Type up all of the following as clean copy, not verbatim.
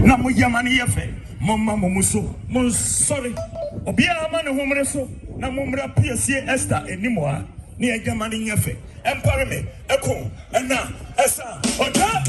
na mo yamani yefe mama mumuso mon sorry obia ma ne homre so na momra piesie Esther enimoa ne yamani yefe empare me eko na esa oda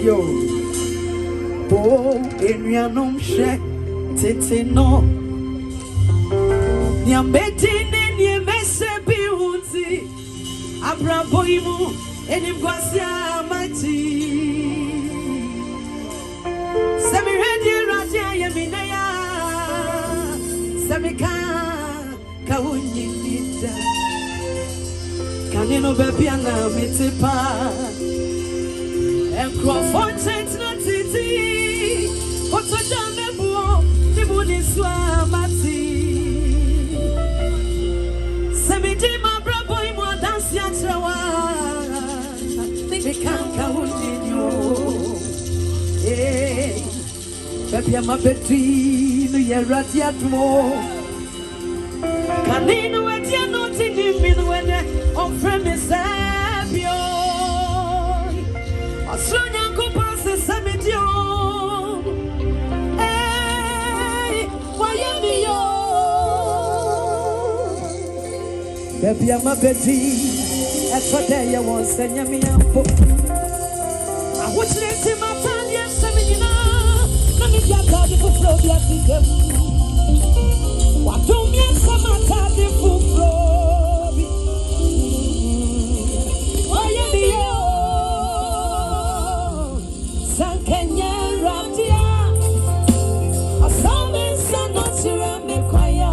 Yo. Oh, Enrianum Shek, Tete no. Niambetine, Niamese Biuti, Abraboimu, Enimguasia Mati. Semi Redia Raja Yaminea, Semika, Kawuni Nita, Canino Babiana Mitipa, and Crawford Saints not City. What's a jam? The moon is swamati. Semidima bravo, more dance yatrawa. They can't count in you. Eh, Baby, I'm a between the Yeratiatmo. Canino at your not in him when on premise. A son of Copas is Baby, I'm a betty. That's what they want. Send me up. I would let him out and yes, seminar. Let me get out of the flow. What don't you some at the full flow? Why are you? San Kenya Radia. A salmon son not ceramic choir.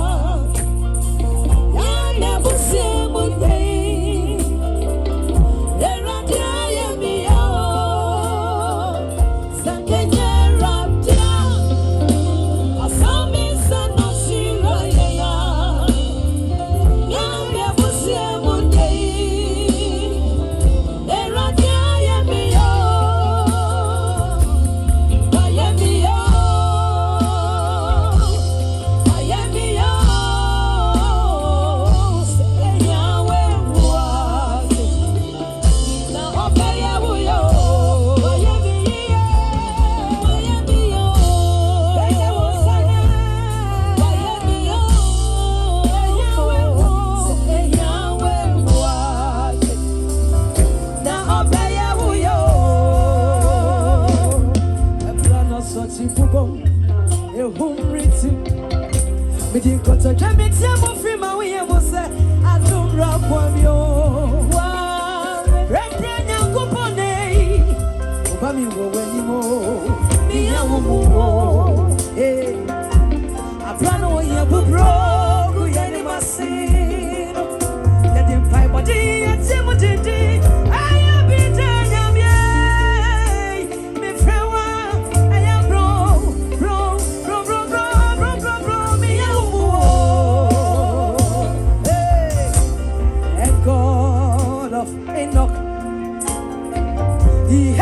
He